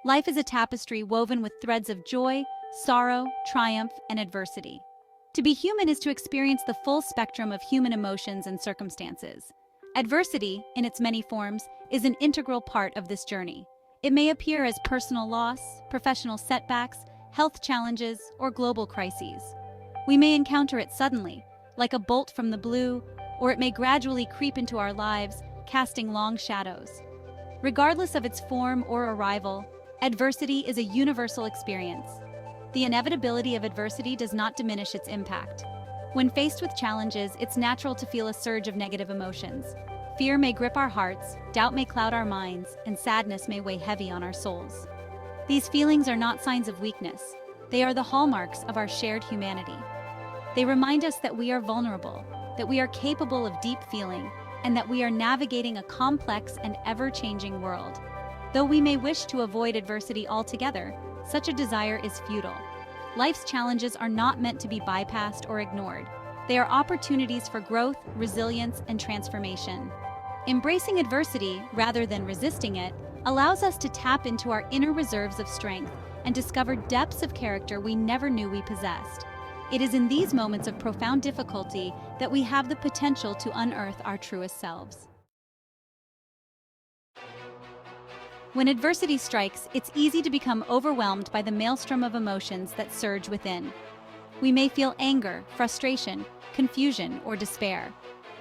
Life is a tapestry woven with threads of joy, sorrow, triumph, and adversity. To be human is to experience the full spectrum of human emotions and circumstances. Adversity, in its many forms, is an integral part of this journey. It may appear as personal loss, professional setbacks, health challenges, or global crises. We may encounter it suddenly, like a bolt from the blue, or it may gradually creep into our lives, casting long shadows. Regardless of its form or arrival, adversity is a universal experience. The inevitability of adversity does not diminish its impact. When faced with challenges, it's natural to feel a surge of negative emotions. Fear may grip our hearts, doubt may cloud our minds, and sadness may weigh heavy on our souls. These feelings are not signs of weakness. They are the hallmarks of our shared humanity. They remind us that we are vulnerable, that we are capable of deep feeling, and that we are navigating a complex and ever-changing world. Though we may wish to avoid adversity altogether, such a desire is futile. Life's challenges are not meant to be bypassed or ignored. They are opportunities for growth, resilience, and transformation. Embracing adversity, rather than resisting it, allows us to tap into our inner reserves of strength and discover depths of character we never knew we possessed. It is in these moments of profound difficulty that we have the potential to unearth our truest selves. When adversity strikes, it's easy to become overwhelmed by the maelstrom of emotions that surge within. We may feel anger, frustration, confusion, or despair.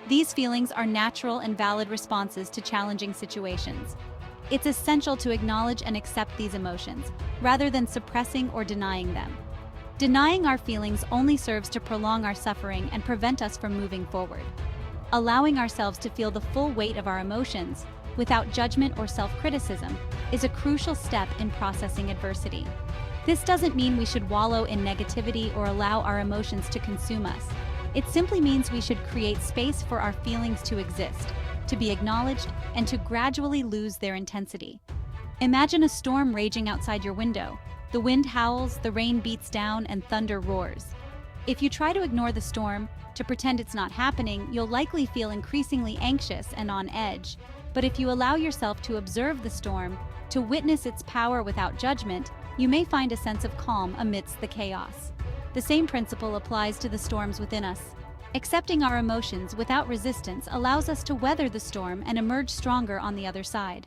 These feelings are natural and valid responses to challenging situations. It's essential to acknowledge and accept these emotions, rather than suppressing or denying them. Denying our feelings only serves to prolong our suffering and prevent us from moving forward. Allowing ourselves to feel the full weight of our emotions, without judgment or self-criticism, is a crucial step in processing adversity. This doesn't mean we should wallow in negativity or allow our emotions to consume us. It simply means we should create space for our feelings to exist, to be acknowledged, and to gradually lose their intensity. Imagine a storm raging outside your window. The wind howls, the rain beats down, and thunder roars. If you try to ignore the storm, to pretend it's not happening, you'll likely feel increasingly anxious and on edge. But if you allow yourself to observe the storm, to witness its power without judgment, you may find a sense of calm amidst the chaos. The same principle applies to the storms within us. Accepting our emotions without resistance allows us to weather the storm and emerge stronger on the other side.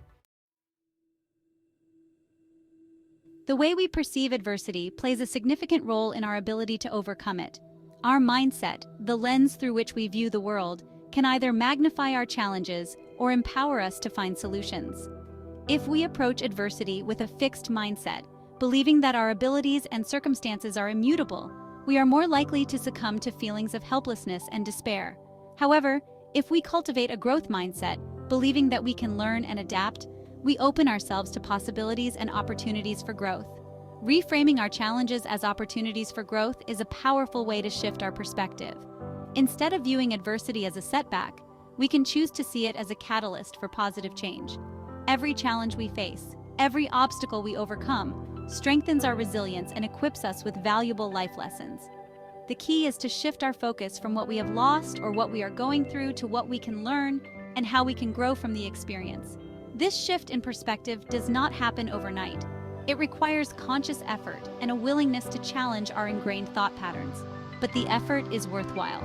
The way we perceive adversity plays a significant role in our ability to overcome it. Our mindset, the lens through which we view the world, can either magnify our challenges or empower us to find solutions. If we approach adversity with a fixed mindset, believing that our abilities and circumstances are immutable, we are more likely to succumb to feelings of helplessness and despair. However, if we cultivate a growth mindset, believing that we can learn and adapt, we open ourselves to possibilities and opportunities for growth. Reframing our challenges as opportunities for growth is a powerful way to shift our perspective. Instead of viewing adversity as a setback, we can choose to see it as a catalyst for positive change. Every challenge we face, every obstacle we overcome, strengthens our resilience and equips us with valuable life lessons. The key is to shift our focus from what we have lost or what we are going through to what we can learn and how we can grow from the experience. This shift in perspective does not happen overnight. It requires conscious effort and a willingness to challenge our ingrained thought patterns, but the effort is worthwhile.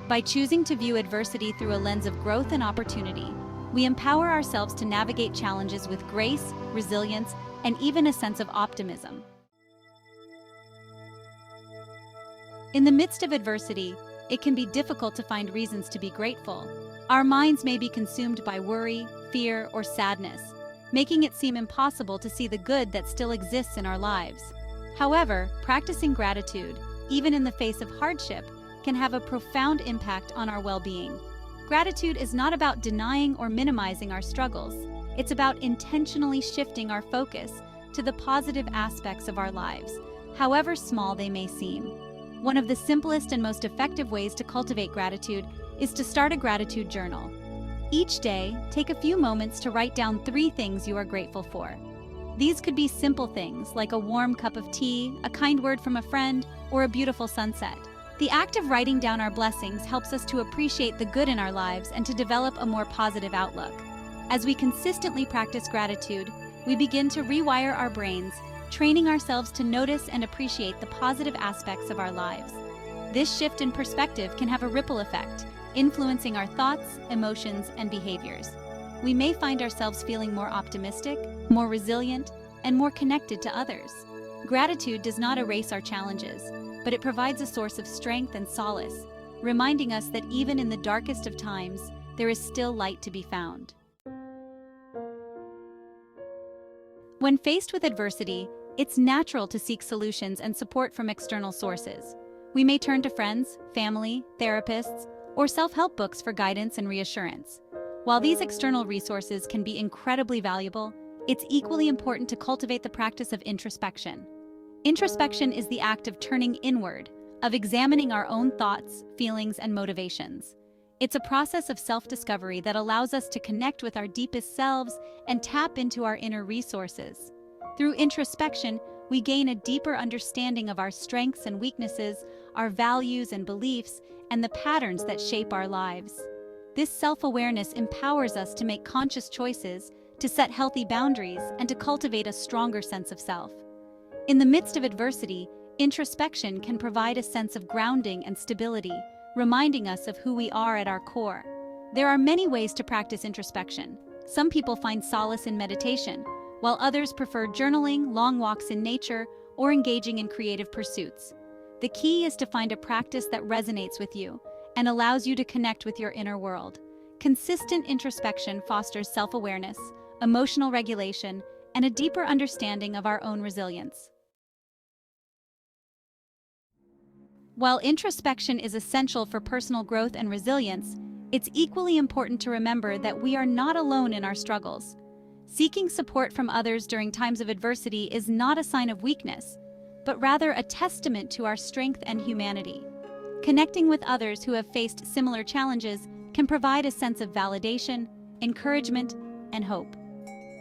By choosing to view adversity through a lens of growth and opportunity, we empower ourselves to navigate challenges with grace, resilience, and even a sense of optimism. In the midst of adversity, it can be difficult to find reasons to be grateful. Our minds may be consumed by worry, fear, or sadness, making it seem impossible to see the good that still exists in our lives. However, practicing gratitude, even in the face of hardship, can have a profound impact on our well-being. Gratitude is not about denying or minimizing our struggles. It's about intentionally shifting our focus to the positive aspects of our lives, however small they may seem. One of the simplest and most effective ways to cultivate gratitude is to start a gratitude journal. Each day, take a few moments to write down 3 things you are grateful for. These could be simple things like a warm cup of tea, a kind word from a friend, or a beautiful sunset. The act of writing down our blessings helps us to appreciate the good in our lives and to develop a more positive outlook. As we consistently practice gratitude, we begin to rewire our brains, training ourselves to notice and appreciate the positive aspects of our lives. This shift in perspective can have a ripple effect, influencing our thoughts, emotions, and behaviors. We may find ourselves feeling more optimistic, more resilient, and more connected to others. Gratitude does not erase our challenges, but it provides a source of strength and solace, reminding us that even in the darkest of times, there is still light to be found. When faced with adversity, it's natural to seek solutions and support from external sources. We may turn to friends, family, therapists, or self-help books for guidance and reassurance. While these external resources can be incredibly valuable, it's equally important to cultivate the practice of introspection. Introspection is the act of turning inward, of examining our own thoughts, feelings, and motivations. It's a process of self-discovery that allows us to connect with our deepest selves and tap into our inner resources. Through introspection, we gain a deeper understanding of our strengths and weaknesses, our values and beliefs, and the patterns that shape our lives. This self-awareness empowers us to make conscious choices, to set healthy boundaries, and to cultivate a stronger sense of self. In the midst of adversity, introspection can provide a sense of grounding and stability, reminding us of who we are at our core. There are many ways to practice introspection. Some people find solace in meditation, while others prefer journaling, long walks in nature, or engaging in creative pursuits. The key is to find a practice that resonates with you and allows you to connect with your inner world. Consistent introspection fosters self-awareness, emotional regulation, and a deeper understanding of our own resilience. While introspection is essential for personal growth and resilience, it's equally important to remember that we are not alone in our struggles. Seeking support from others during times of adversity is not a sign of weakness, but rather a testament to our strength and humanity. Connecting with others who have faced similar challenges can provide a sense of validation, encouragement, and hope.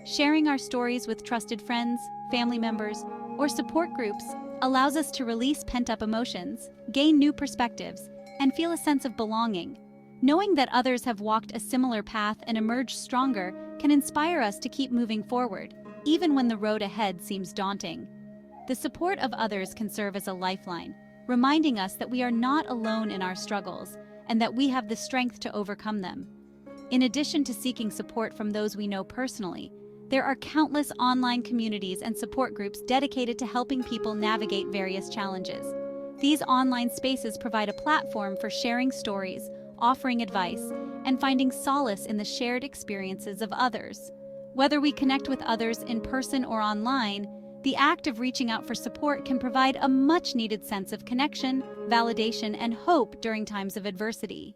Sharing our stories with trusted friends, family members, or support groups allows us to release pent-up emotions, gain new perspectives, and feel a sense of belonging. Knowing that others have walked a similar path and emerged stronger can inspire us to keep moving forward, even when the road ahead seems daunting. The support of others can serve as a lifeline, reminding us that we are not alone in our struggles and that we have the strength to overcome them. In addition to seeking support from those we know personally, there are countless online communities and support groups dedicated to helping people navigate various challenges. These online spaces provide a platform for sharing stories, offering advice, and finding solace in the shared experiences of others. Whether we connect with others in person or online, the act of reaching out for support can provide a much-needed sense of connection, validation, and hope during times of adversity.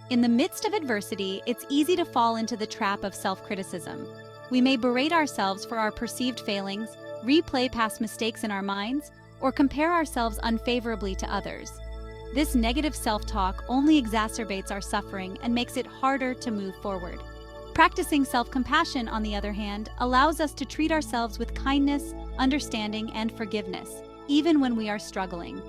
In the midst of adversity, it's easy to fall into the trap of self-criticism. We may berate ourselves for our perceived failings, replay past mistakes in our minds, or compare ourselves unfavorably to others. This negative self-talk only exacerbates our suffering and makes it harder to move forward. Practicing self-compassion, on the other hand, allows us to treat ourselves with kindness, understanding, and forgiveness, even when we are struggling.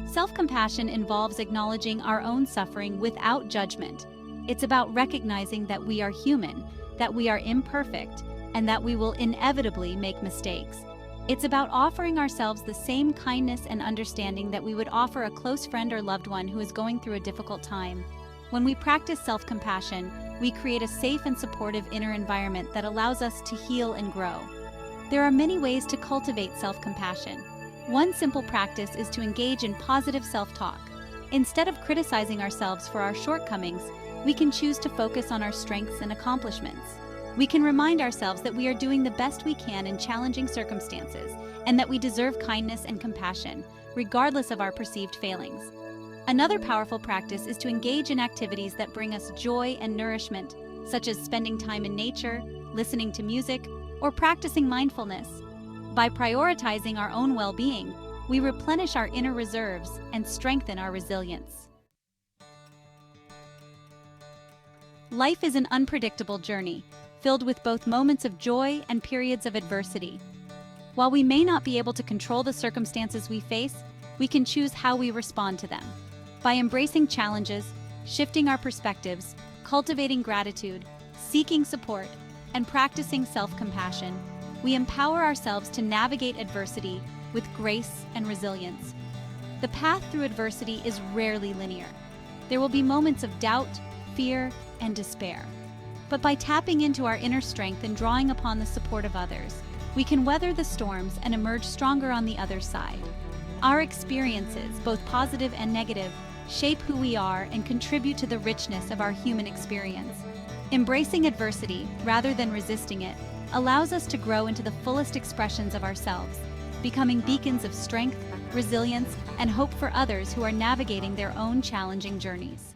Self-compassion involves acknowledging our own suffering without judgment. It's about recognizing that we are human, that we are imperfect, and that we will inevitably make mistakes. It's about offering ourselves the same kindness and understanding that we would offer a close friend or loved one who is going through a difficult time. When we practice self-compassion, we create a safe and supportive inner environment that allows us to heal and grow. There are many ways to cultivate self-compassion. One simple practice is to engage in positive self-talk. Instead of criticizing ourselves for our shortcomings, we can choose to focus on our strengths and accomplishments. We can remind ourselves that we are doing the best we can in challenging circumstances and that we deserve kindness and compassion, regardless of our perceived failings. Another powerful practice is to engage in activities that bring us joy and nourishment, such as spending time in nature, listening to music, or practicing mindfulness. By prioritizing our own well-being, we replenish our inner reserves and strengthen our resilience. Life is an unpredictable journey, filled with both moments of joy and periods of adversity. While we may not be able to control the circumstances we face, we can choose how we respond to them. By embracing challenges, shifting our perspectives, cultivating gratitude, seeking support, and practicing self-compassion, we empower ourselves to navigate adversity with grace and resilience. The path through adversity is rarely linear. There will be moments of doubt, fear, and despair. But by tapping into our inner strength and drawing upon the support of others, we can weather the storms and emerge stronger on the other side. Our experiences, both positive and negative, shape who we are and contribute to the richness of our human experience. Embracing adversity, rather than resisting it, allows us to grow into the fullest expressions of ourselves, becoming beacons of strength, resilience, and hope for others who are navigating their own challenging journeys.